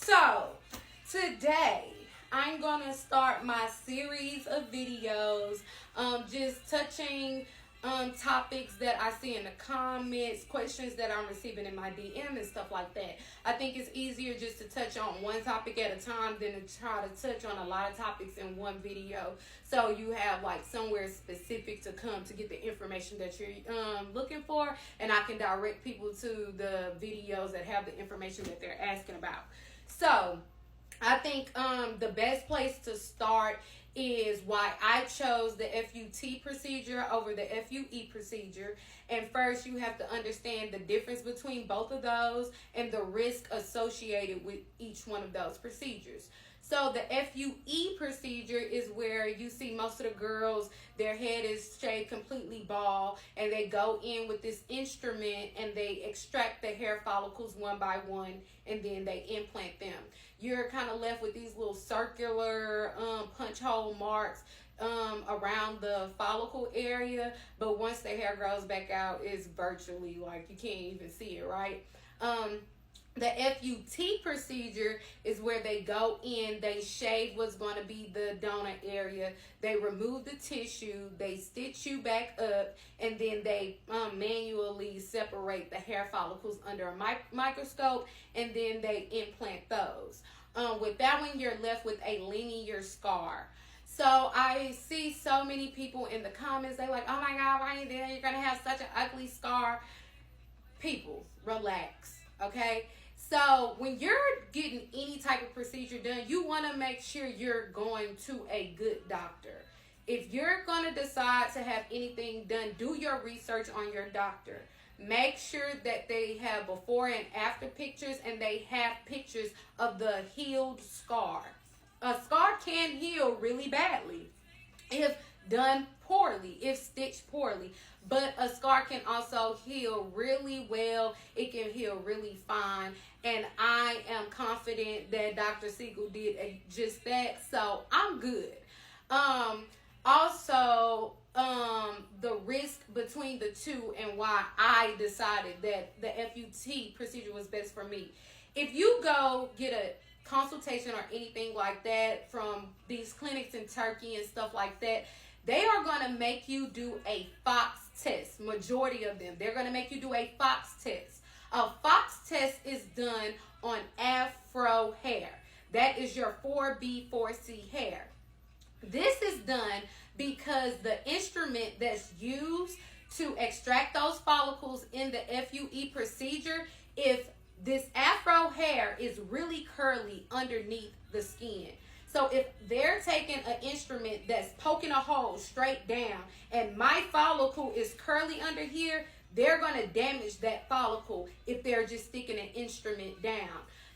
So, today I'm gonna start my series of videos, just touching on topics that I see in the comments, questions that I'm receiving in my DM and stuff like that. I think it's easier just to touch on one topic at a time than to try to touch on a lot of topics in one video. So you have like somewhere specific to come to get the information that you're looking for, and I can direct people to the videos that have the information that they're asking about. So I think the best place to start is why I chose the FUT procedure over the FUE procedure. And first, you have to understand the difference between both of those and the risk associated with each one of those procedures. So the FUE procedure is where you see most of the girls, their head is shaved completely bald, and they go in with this instrument and they extract the hair follicles one by one, and then they implant them. You're kind of left with these little circular punch hole marks around the follicle area, but once the hair grows back out, it's virtually like you can't even see it, right? The FUT procedure is where they go in, they shave what's going to be the donor area, they remove the tissue, they stitch you back up, and then they manually separate the hair follicles under a microscope, and then they implant those. With that one, you're left with a linear scar. So I see so many people in the comments, they like, oh my God, why are you there? You're going to have such an ugly scar. People, relax, okay? So when you're getting any type of procedure done, you want to make sure you're going to a good doctor. If you're going to decide to have anything done, do your research on your doctor. Make sure that they have before and after pictures, and they have pictures of the healed scar. A scar can heal really badly if done poorly, if stitched poorly. But a scar can also heal really well. It can heal really fine. And I am confident that Dr. Siegel did just that. So I'm good. Also, the risk between the two and why I decided that the FUT procedure was best for me. If you go get a consultation or anything like that from these clinics in Turkey and stuff like that, they are going to make you do a FOX test. Majority of them, they're going to make you do a FOX test. A FOX test is done on afro hair. That is your 4B, 4C hair. This is done because the instrument that's used to extract those follicles in the FUE procedure, if this afro hair is really curly underneath the skin. So if they're taking an instrument that's poking a hole straight down and my follicle is curly under here, they're going to damage that follicle if they're just sticking an instrument down.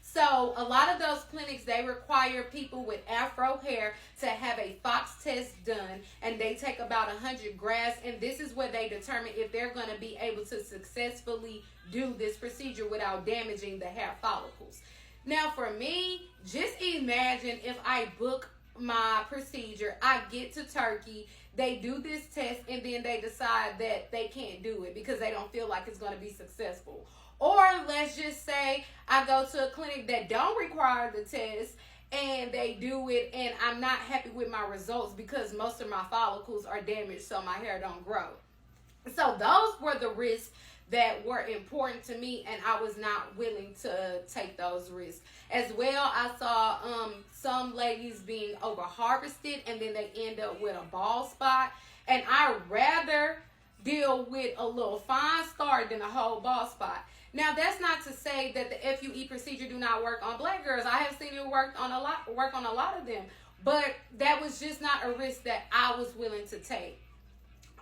So a lot of those clinics, they require people with afro hair to have a FOX test done, and they take about 100 grafts, and this is where they determine if they're going to be able to successfully do this procedure without damaging the hair follicles. Now for me, just imagine if I book my procedure, I get to Turkey, they do this test, and then they decide that they can't do it because they don't feel like it's going to be successful. Or let's just say I go to a clinic that don't require the test and they do it, and I'm not happy with my results because most of my follicles are damaged so my hair don't grow. So those were the risks that were important to me, and I was not willing to take those risks. As well, I saw some ladies being over harvested and then they end up with a bald spot, and I'd rather deal with a little fine scar than a whole bald spot. Now, that's not to say that the FUE procedure do not work on black girls. I have seen it work on a lot of them, but that was just not a risk that I was willing to take.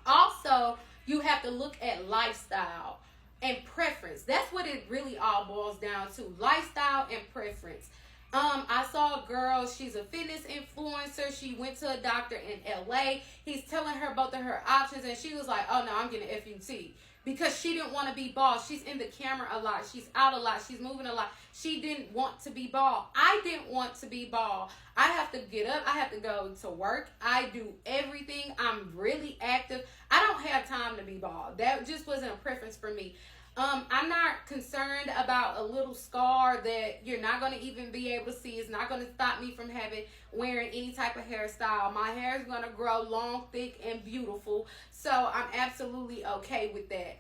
Also, you have to look at lifestyle and preference. That's what it really all boils down to, lifestyle and preference. I saw a girl, she's a fitness influencer. She went to a doctor in LA. He's telling her both of her options, and she was like, oh no, I'm getting FUT. Because she didn't want to be bald. She's in the camera a lot. She's out a lot. She's moving a lot. She didn't want to be bald. I didn't want to be bald. I have to get up. I have to go to work. I do everything. I'm really active. I don't have time to be bald. That just wasn't a preference for me. I'm not concerned about a little scar that you're not going to even be able to see. It's not going to stop me from having wearing any type of hairstyle. My hair is going to grow long, thick, and beautiful. So I'm absolutely okay with that.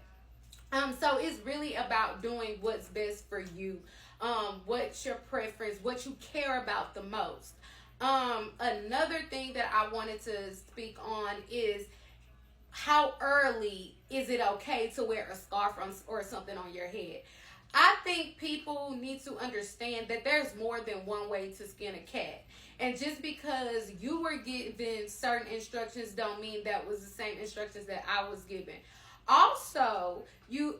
So it's really about doing what's best for you. What's your preference? What you care about the most. Another thing that I wanted to speak on is how early is it okay to wear a scarf or something on your head? I think people need to understand that there's more than one way to skin a cat. And just because you were given certain instructions don't mean that was the same instructions that I was given. Also,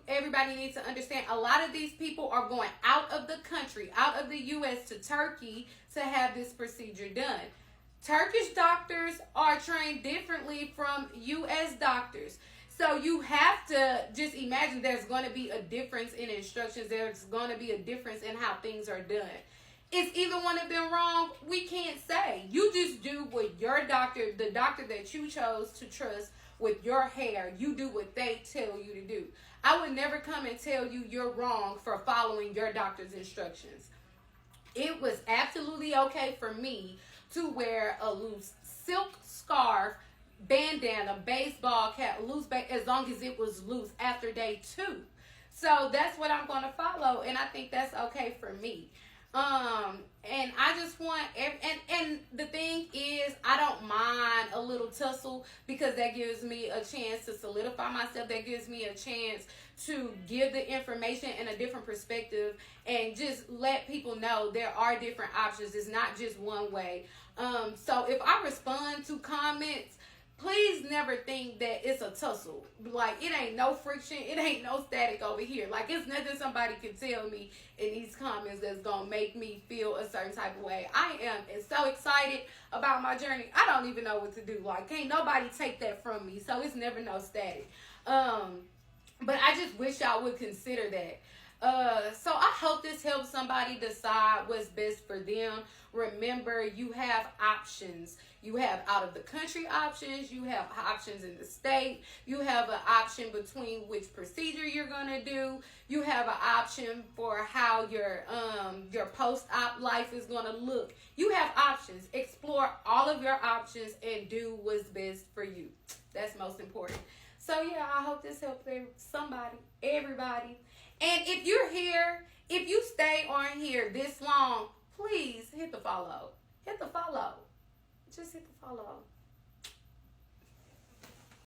everybody needs to understand a lot of these people are going out of the country, out of the US to Turkey to have this procedure done. Turkish doctors are trained differently from US doctors. So you have to just imagine there's going to be a difference in instructions. There's going to be a difference in how things are done. Is either one of them wrong? We can't say. You just do what your doctor, the doctor that you chose to trust with your hair, you do what they tell you to do. I would never come and tell you you're wrong for following your doctor's instructions. It was absolutely okay for me to wear a loose silk scarf, bandana, baseball cap, as long as it was loose after day 2. So that's what I'm going to follow, and I think that's okay for me. And I just want and the thing is, I don't mind a little tussle because that gives me a chance to solidify myself. That gives me a chance to give the information in a different perspective and just let people know there are different options. It's not just one way. So if I respond to comments, please never think that it's a tussle. Like, it ain't no friction. It ain't no static over here. Like, it's nothing somebody can tell me in these comments that's going to make me feel a certain type of way. I am so excited about my journey. I don't even know what to do. Like, can't nobody take that from me. So, it's never no static. But I just wish y'all would consider that. So I hope this helps somebody decide what's best for them. Remember, you have options. You have out of the country options. You have options in the state. You have an option between which procedure you're gonna do. You have an option for how your post-op life is gonna look. You have options. Explore all of your options and do what's best for you. That's most important. So yeah, I hope this helped somebody, everybody. And if you're here, if you stay on here this long, please hit the follow. Hit the follow. Just hit the follow.